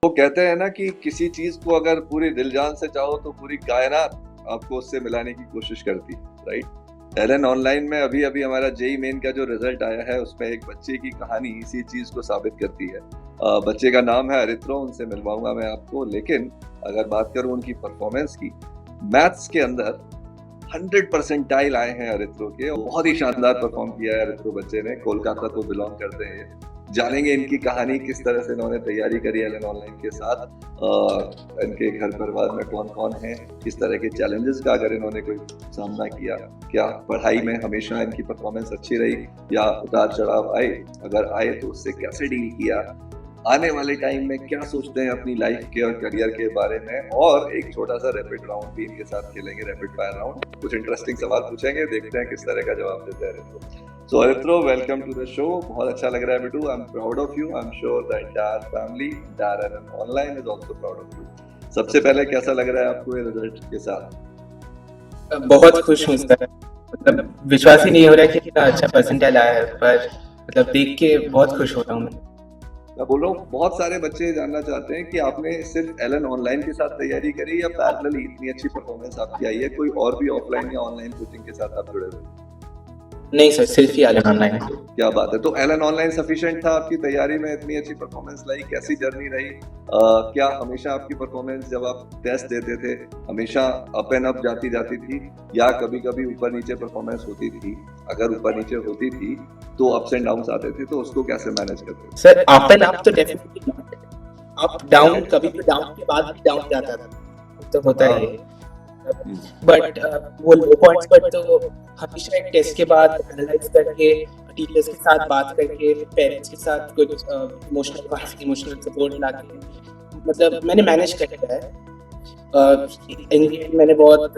वो कहते हैं ना कि किसी चीज़ को अगर पूरी दिल जान से चाहो तो पूरी कायनात आपको उससे मिलाने की कोशिश करती है, राइट? एलन ऑनलाइन में अभी-अभी हमारा जेईई मेन का जो रिज़ल्ट आया है उसमें एक बच्चे की कहानी इसी चीज़ को साबित करती है। बच्चे का नाम है अरित्रो, उनसे मिलवाऊँगा मैं आपको, लेकिन अगर बात करूँ उनकी परफ़ॉर्मेंस की, मैथ्स के अंदर 100 परसेंटाइल आए हैं अरित्रो के और बहुत ही शानदार परफ़ॉर्म किया है अरित्रो बच्चे ने, कोलकाता को बिलॉन्ग करते हैं ये। जानेंगे इनकी कहानी, किस तरह से इन्होंने तैयारी करी एलन ऑनलाइन के साथ, इनके घर परिवार में कौन-कौन है, किस तरह के चैलेंजेस का अगर इन्होंने कोई सामना किया, क्या पढ़ाई में हमेशा इनकी परफ़ॉर्मेंस अच्छी रही या उतार-चढ़ाव आए, अगर आए तो उससे कैसे डील किया, आने वाले टाइम में क्या सोचते हैं अपनी लाइफ के और करियर के बारे में, और एक छोटा-सा रैपिड राउंड भी इनके साथ खेलेंगे, रैपिड फायर राउंड। कुछ इंटरेस्टिंग सवाल पूछेंगे, देखते हैं किस तरह का जवाब देते हैं Aritro. So Aritro, welcome to the show. बहुत अच्छा लग रहा है बेटू, I am proud of you, I am sure the entire family, entire Allen online is also proud of you. सबसे पहले कैसा लग रहा है आपको ये रिजल्ट के साथ? बहुत खुश हूँ सर। मतलब विश्वास ही नहीं हो रहा कि कितना अच्छा परसेंटाइल आया है, पर मतलब देख के बहुत खुश हो रहा हूँ मैं बोल रहा हूँ बहुत सारे बच्चे ये जानना चाहते हैं कि आपने सिर्फ एलन ऑनलाइन के साथ तैयारी करी या पैरेलली इतनी अच्छी परफॉर्मेंस आपकी आई है, कोई और भी ऑफलाइन या ऑनलाइन कोचिंग के साथ आप जुड़े हुए? नहीं सर, सिर्फ ही एलन ऑनलाइन। क्या बात है। तो एलन ऑनलाइन सफिशिएंट था आपकी तैयारी में, इतनी अच्छी परफॉर्मेंस लाई, कैसी जर्नी रही? क्या हमेशा आपकी परफॉर्मेंस जब आप टेस्ट देते थे हमेशा अप एंड अप जाती थी या कभी-कभी ऊपर नीचे परफॉर्मेंस होती थी? अगर ऊपर नीचे होती थी तो अप्स एंड डाउन्स आते थे, तो उसको कैसे मैनेज करते थे? सर अप एंड अप तो डेफिनेटली नॉट, अप डाउन कभी भी डाउन के बाद भी डाउन जाता था, तो होता ही है। बट वो लो पॉइंट्स पर तो हमेशा एक टेस्ट के बाद एनालाइज करके, टीचर्स के साथ बात करके, पेरेंट्स के साथ कुछ इमोशनल सपोर्ट लाके, मतलब मैंने मैनेज कर लिया है। मैंने बहुत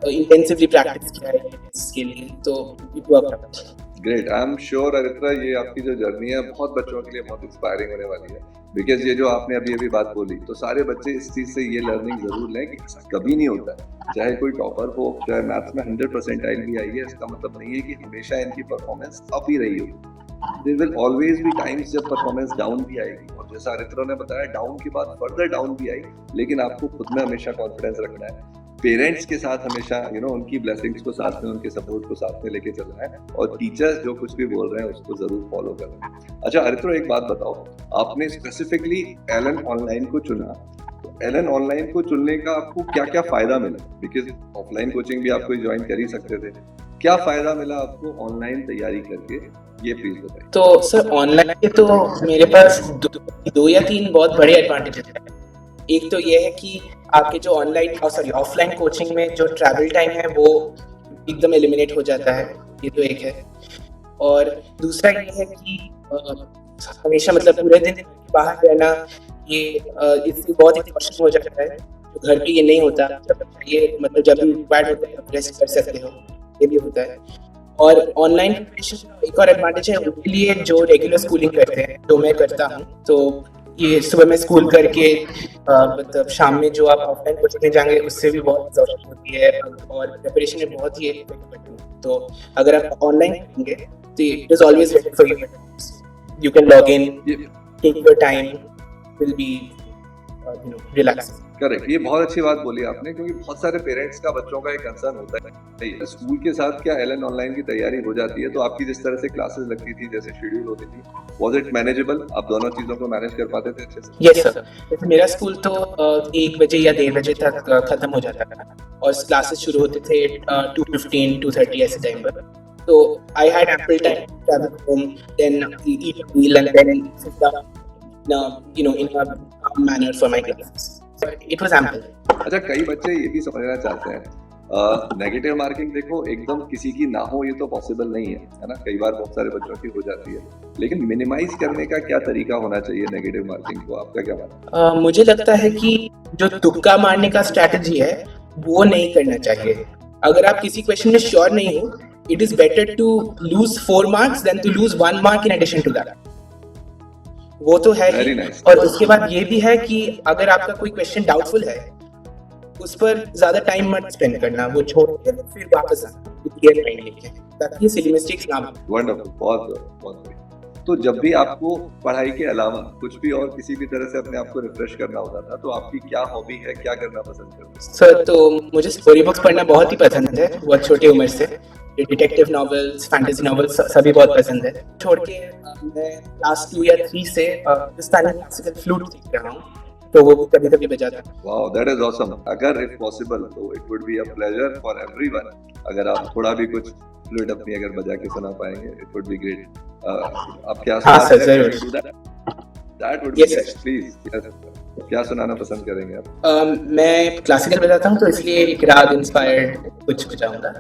इंटेंसिवली प्रैक्टिस किया है इसके लिए, तो it work out. Great, I am sure Aritra ये आपकी जो जर्नी है बहुत बच्चों के लिए बहुत इंस्पायरिंग होने वाली है, बिकॉज ये जो आपने अभी बात बोली तो सारे बच्चे इस चीज़ से ये लर्निंग जरूर लें कि ऐसा कभी नहीं होता है। चाहे कोई टॉपर हो, चाहे मैथ्स में 100 परसेंटाइल भी आई है, इसका मतलब नहीं है कि हमेशा इनकी परफॉर्मेंस अप ही रही होगी। There will always be times जब परफॉर्मेंस डाउन भी आएगी, और जैसा अरित्रा ने बताया डाउन के बाद फर्दर डाउन भी आई, लेकिन आपको खुद में हमेशा कॉन्फिडेंस रखना है, पेरेंट्स के साथ हमेशा उनकी ब्लेसिंग्स को साथ में, उनके सपोर्ट को साथ में लेके चलना है, और टीचर्स जो कुछ भी बोल रहे हैं उसको जरूर फॉलो करना है। अच्छा अरित्रो, एक बात बताओ, आपने स्पेसिफिकली एलन ऑनलाइन को चुना, तो एलन ऑनलाइन को चुनने का आपको क्या क्या फायदा मिला? बिकॉज ऑफलाइन कोचिंग भी आपको ज्वाइन कर ही सकते थे, क्या फायदा मिला आपको ऑनलाइन तैयारी करके, ये प्लीज बताइए। तो सर ऑनलाइन के तो मेरे पास दो या तीन बहुत बड़े एडवांटेजेस हैं। एक तो ये है कि आपके जो ऑफलाइन कोचिंग में जो ट्रैवल टाइम है वो एकदम एलिमिनेट हो जाता है, ये तो एक है। और दूसरा ये है कि हमेशा मतलब पूरे दिन बाहर रहना, ये इससे बहुत एक्सॉस्टिंग हो जाता है, तो घर पे ये नहीं होता। ये मतलब जब भी रिक्वायर्ड होता है आप रेस्ट कर सकते हो, ये भी होता है। और ऑनलाइन प्रिपरेशन का एक और एडवांटेज है उनके लिए जो रेगुलर स्कूलिंग करते हैं, जो मैं करता हूँ। तो ये सुबह में स्कूल करके मतलब शाम में जो आप ऑफलाइन कोचिंग में जाएंगे उससे भी बहुत एग्जॉस्शन होती है, और प्रिपरेशन में बहुत ही तो अगर आप ऑनलाइन करेंगे तो it is always ready for you, you can log in, take your time, will be relax. Correct, ये बहुत अच्छी बात बोली आपने, क्योंकि बहुत सारे पेरेंट्स का बच्चों का एक कंसर्न होता है स्कूल के साथ क्या एलन ऑनलाइन की तैयारी हो जाती है, तो आपकी जिस तरह से क्लासेस लगती थी, जैसे शेड्यूल होती थी, वाज इट मैनेजेबल? आप दोनों चीजों को मैनेज कर पाते थे अच्छे से? यस सर, जैसे मेरा स्कूल तो 1 बजे या 1:30 बजे तक खत्म हो जाता था, और क्लासेस शुरू होते थे 2:15 2:30 ऐसे टाइम पर। तो I had ample time to travel home, then eat a meal and then sit down in a calm manner for my classes. It was ample. अच्छा, कई बच्चे ये भी समझना चाहते हैं, नेगेटिव मार्किंग देखो एकदम किसी की ना हो ये तो पॉसिबल नहीं है ना, कई बार बहुत सारे बच्चों की हो जाती है, लेकिन मिनिमाइज करने का क्या तरीका होना चाहिए नेगेटिव मार्किंग को, आपका क्या मानना है? मुझे लगता है कि जो तुक्का मारने का स्ट्रैटेजी है वो नहीं करना चाहिए। अगर आप किसी क्वेश्चन में श्योर नहीं हो, it is better to lose 4 marks then to lose 1 mark in addition to that. वो तो है ही। nice. और उसके बाद ये भी है कि अगर आपका कोई क्वेश्चन डाउटफुल है उस पर ज्यादा टाइम मत स्पेंड करना, वो छोड़ के फिर वापस आना क्लियर माइंड लेके, ताकि सिली मिस्टेक्स ना हो। वंडरफुल, बहुत बहुत तो जब भी आपको पढ़ाई के अलावा कुछ भी और किसी भी तरह से अपने आप को रिफ्रेश करना होता था, तो आपकी क्या हॉबी है, क्या करना पसंद करते हैं? सर तो मुझे स्टोरी बुक्स पढ़ना बहुत ही पसंद है, बहुत छोटी उम्र से। डिटेक्टिव नॉवेल्स, फैंटेसी नॉवेल्स सभी बहुत पसंद है। छोड़ के मैं क्लास 2 या 3 से हिंदुस्तानी क्लासिकल फ्लूट सीख रहा हूँ, तो वो कभी कभी बजाता हूँ। Wow, that is awesome. अगर इफ पॉसिबल तो it would be a pleasure for everyone अगर आप थोड़ा भी कुछ फ्लूट अपनी अगर बजा के सुना पाएंगे, इट वुड बी ग्रेट। आपके हाँ आसपास सर, है जरूर। कोई do that? That would be Yes, great. sir. Please, क्या सुनाना पसंद करेंगे आप? मैं क्लासिकल बजाता हूँ, तो इसलिए एक राग इंस्पायर्ड कुछ बजाऊंगा।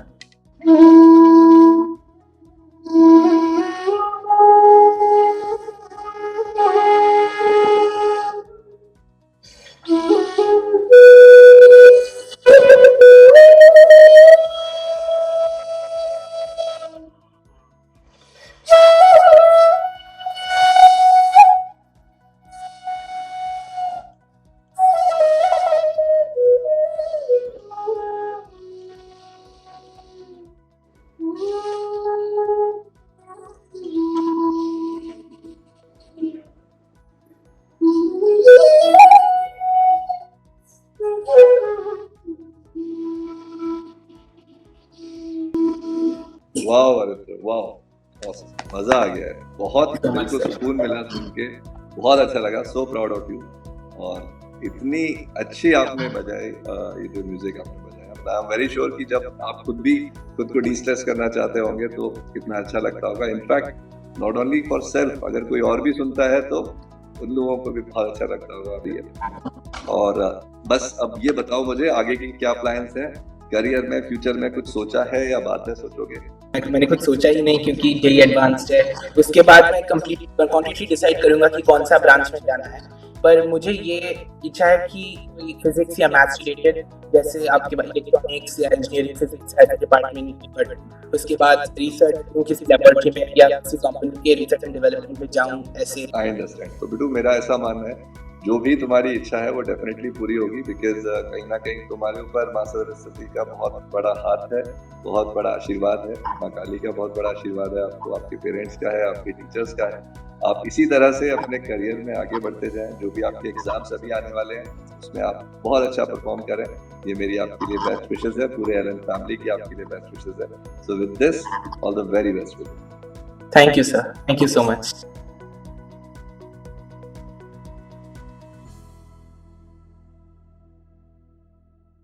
वाह आदित्य, वाह, मजा आ गया है। बहुत दिल को सुकून मिला सुन के, बहुत अच्छा लगा। So proud of you. और इतनी अच्छी आपने बजाई ये जो म्यूजिक आपने बजाया, आई एम वेरी श्योर कि जब आप खुद को डिस्ट्रेस करना चाहते होंगे तो कितना अच्छा लगता होगा। In fact not only for self, अगर कोई और भी सुनता है तो उन लोगों को भी बहुत अच्छा लगता होगा अभी। और बस अब ये बताओ मुझे, आगे की क्या प्लान्स हैं? करियर में, फ्यूचर में कुछ सोचा है या बाद में सोचोगे? मैंने कुछ सोचा ही नहीं, क्योंकि जेई एडवांस्ड है। उसके बाद मैं कम्प्लीटली डिसाइड करूंगा कि कौन सा ब्रांच में जाना है। पर मुझे ये इच्छा है कि फिजिक्स या मैथ्स रिलेटेड, जैसे आपके पास इलेक्ट्रॉनिक्स या इंजीनियरिंग फिजिक्स है डिपार्टमेंट, बट उसके बाद रिसर्च किसी लेबोरेटरी में या किसी कंपनी के रिसर्च एंड डेवलपमेंट में जाऊं ऐसे। I understand. तो बिटू, मेरा ऐसा मानना है जो भी तुम्हारी इच्छा है वो डेफिनेटली पूरी होगी, बिकॉज कहीं ना कहीं तुम्हारे ऊपर माँ सरस्वती का बहुत बड़ा हाथ है, बहुत बड़ा आशीर्वाद है, माँ काली का बहुत बड़ा आशीर्वाद है आपको, आपके पेरेंट्स का है, आपके टीचर्स का है। आप इसी तरह से अपने करियर में आगे बढ़ते जाएं। जो भी आपके एग्जाम्स अभी आने वाले हैं उसमें आप बहुत अच्छा परफॉर्म करें, ये मेरी आपके लिए बेस्ट विशेस है। पूरे एलन फैमिली की आपके लिए बेस्ट विशेस है। So with this, all the very best. Thank you sir, thank you so much.